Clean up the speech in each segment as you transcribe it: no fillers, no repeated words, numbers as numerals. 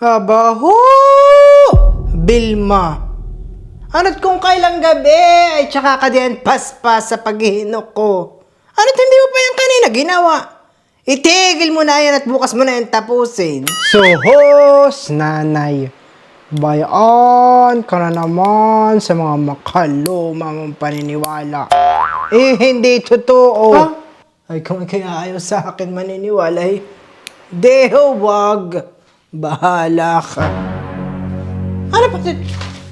Aba ho! Bilma, ano't kung kailang gabi ay tsaka ka din paspas sa paghihinok ko? Ano't hindi mo pa yan kanina ginawa? Itigil mo na yan at bukas mo na yan tapusin. Sohos, nanay. Bayaan ka na naman sa mga makaluma mong paniniwala. Eh, hindi totoo. Ha? Ay, kung kaya ayaw sa akin maniniwala, eh, deho wag. Bahala ka. Ano pa?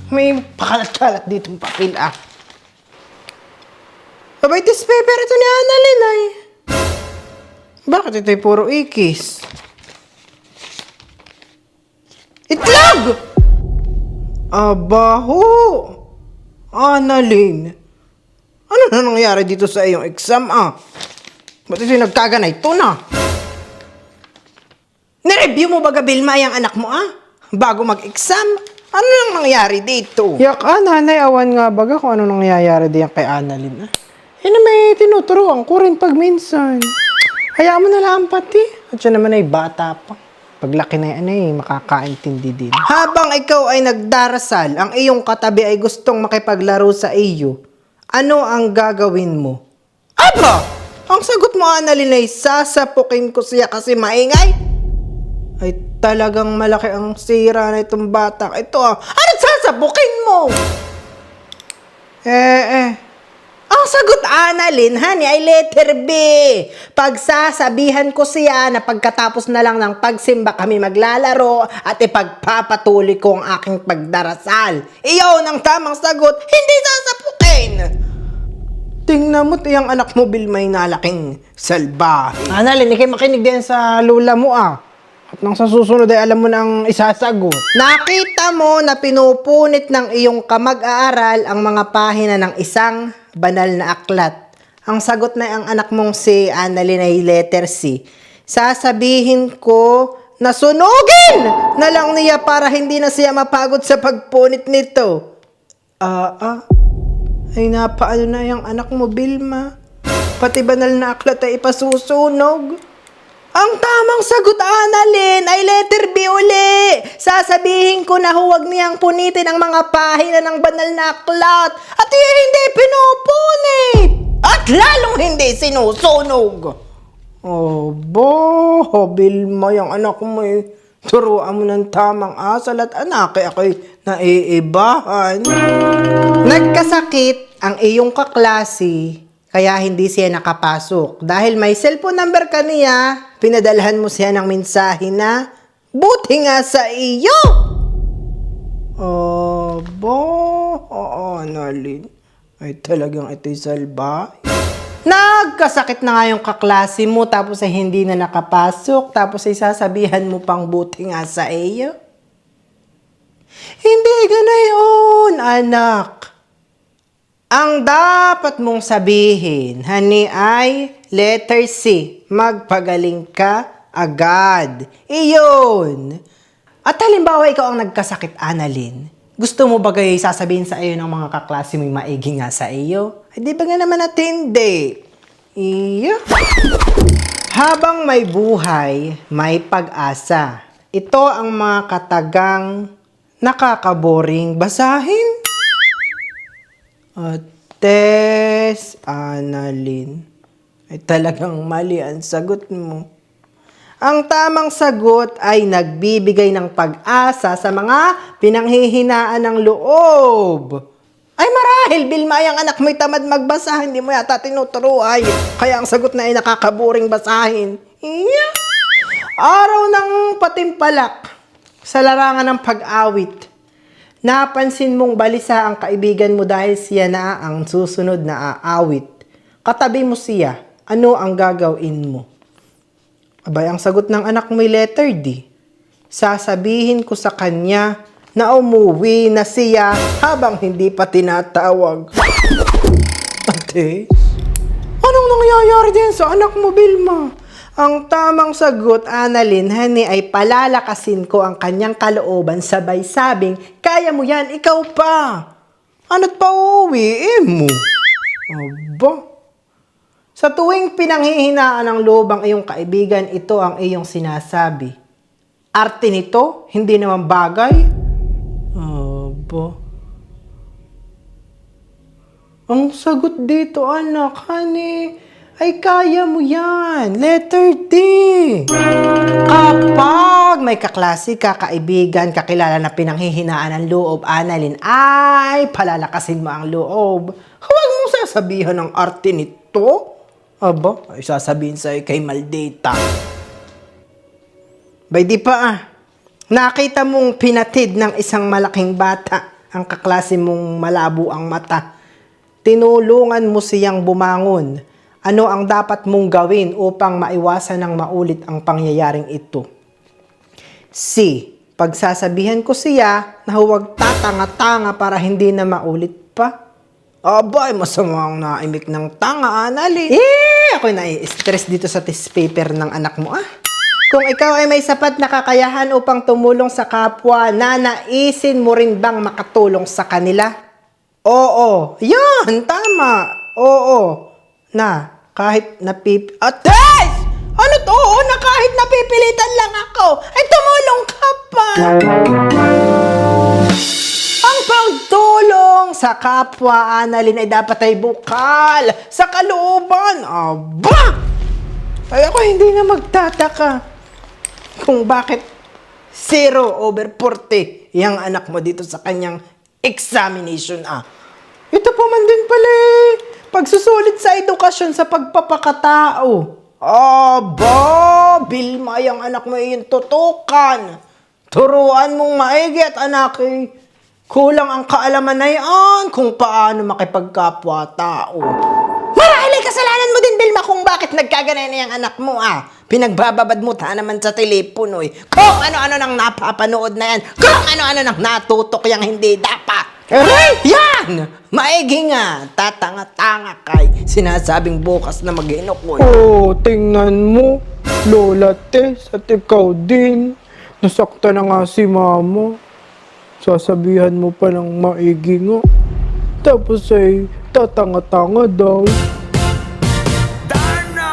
May pakalat-kalat ditong papel ah. Abay, this paper ito ni Annalyn ay. Bakit ito'y puro ikis? Itlog! Aba ho! Annalyn, ano na nangyari dito sa iyong exam ah? Ba't ito'y nagkaganay? Ito na! Nireview mo ba Vilma yung anak mo ah? Bago mag-exam? Ano nang nangyari dito? Yak nanay, awan nga baga kung ano nangyayari diyan kay Annalyn ah. Eh na may tinuturuan ko rin pag minsan. Hayaan mo na lang pati. At siya naman ay bata pa. Paglaki na yan ay makakaintindi din. Habang ikaw ay nagdarasal, ang iyong katabi ay gustong makipaglaro sa iyo, ano ang gagawin mo? Aba! Ang sagot mo Annalyn ay sasapukin ko siya kasi maingay? Ay talagang malaki ang sira na itong bata. Ito ah. Ano sasabukin mo? Ang sagot Annalyn, honey, ay letter B. Pagsasabihan ko siya na pagkatapos na lang ng pagsimba kami maglalaro at ipagpapatuloy ko ang aking pagdarasal. Iyon ang tamang sagot, hindi sasapukin. Tingnan mo't iyang anak mo, Vilma, nalaking salbahe. Annalyn, ikay makinig din sa lula mo ah. At nang sa susunod ay alam mo nang isasagot. Nakita mo na pinupunit ng iyong kamag-aaral ang mga pahina ng isang banal na aklat. Ang sagot na ang anak mong si Annalyn ay letter C. Sasabihin ko na sunugin na lang niya para hindi na siya mapagod sa pagpunit nito. Ay napaano na yung anak mo, Vilma. Pati banal na aklat ay ipasusunog. Ang tamang sagot, Annalyn, ay letter B uli. Sasabihin ko na huwag niyang punitin ang mga pahina ng banal na aklat at hindi pinupunit. At lalong hindi sinusunog. Vilma, yung anak mo eh. Turuan mo ng tamang asal at anak ay ako'y naiibahan. Nagkasakit ang iyong kaklase. Kaya hindi siya nakapasok. Dahil may cellphone number ka niya, pinadalhan mo siya ng mensahe na, buti nga sa iyo! Annalyn, ay talagang ito'y salbahe. Nagkasakit na nga yung kaklase mo, tapos ay hindi na nakapasok, tapos ay sasabihan mo pang buti nga sa iyo? Hindi ganayon, anak. Ang dapat mong sabihin, honey, ay letter C. Magpagaling ka agad. Iyon. At halimbawa, ikaw ang nagkasakit, Annalyn. Gusto mo ba kayo sasabihin sa iyo ng mga kaklase mo maigi nga sa iyo? Ay, di ba nga naman natin, hindi? Iyo. Habang may buhay, may pag-asa. Ito ang mga katagang nakakaboring basahin. Tess, Annalyn, ay talagang mali ang sagot mo. Ang tamang sagot ay nagbibigay ng pag-asa sa mga pinanghihinaan ng loob. Ay marahil, Vilma, ang anak mo'y tamad magbasa, hindi mo yata tinuturuan. Kaya ang sagot na ay nakakaboring basahin. Yeah. Araw ng patimpalak sa larangan ng pag-awit. Napansin mong balisa ang kaibigan mo dahil siya na ang susunod na aawit. Katabi mo siya, ano ang gagawin mo? Abay, ang sagot ng anak mo'y letter D. Sasabihin ko sa kanya na umuwi na siya habang hindi pa tinatawag. Ate, anong nangyayari din sa anak mo, Vilma? Ang tamang sagot, Annalyn, honey, ay palalakasin ko ang kanyang kalooban sabay sabing, kaya mo yan, ikaw pa. Ano't pa uuwiin mo? Aba. Sa tuwing pinanghihinaan ng loob ang iyong kaibigan, ito ang iyong sinasabi. arte nito, hindi naman bagay. Aba. Ang sagot dito, anak, honey, ay kaya mo yan. Letter D. Kapag may kaklase ka, kaibigan, kakilala na pinanghihinaan ng loob, Annalyn, ay palalakasin mo ang loob. Huwag mong sasabihan ng arte nito. Aba, ay sasabihin sa'yo kay Maldita. Bay di pa nakita mong pinatid ng isang malaking bata ang kaklase mong malabo ang mata. Tinulungan mo siyang bumangon. Ano ang dapat mong gawin upang maiwasan ng maulit ang pangyayaring ito? C. Pagsasabihan ko siya na huwag tatanga-tanga para hindi na maulit pa. Abay, masama ang naimik ng tanga, Annalyn. Ako'y nai-stress dito sa test paper ng anak mo, Kung ikaw ay may sapat na kakayahan upang tumulong sa kapwa, nanaisin mo rin bang makatulong sa kanila? Oo. Yan, tama. Oo. Na, kahit Ates! Ano to? Na kahit napipilitan lang ako, ay tumulong ka pa. Ang pagtulong sa kapwa, Annalyn, ay dapat ay bukal sa kalooban. Aba! Ay ako hindi na magtataka kung bakit 0/40 yung anak mo dito sa kanyang examination, Ito pa man din pala pagsusulit sa edukasyon sa pagpapakatao. Aba! Bilma, yung anak mo yung tutukan. Turuan mong maigi at anak, kulang ang kaalaman na yan kung paano makipagkapwa-tao. Marahil ay kasalanan mo din, Bilma, kung bakit nagkaganay na yung anak mo, Pinagbababad mo naman sa telepono, Kung ano-ano nang napapanood na yan, kung ano-ano nang natutok yung hindi dapat. Yan! Maigi nga, tatanga-tanga kay sinasabing bukas na mag-inukoy. Tingnan mo, Lola Tess, at ikaw din. Nasakta na nga si Mama. Sasabihan mo pa ng maigi nga. Tapos ay tatanga-tanga daw. Darna!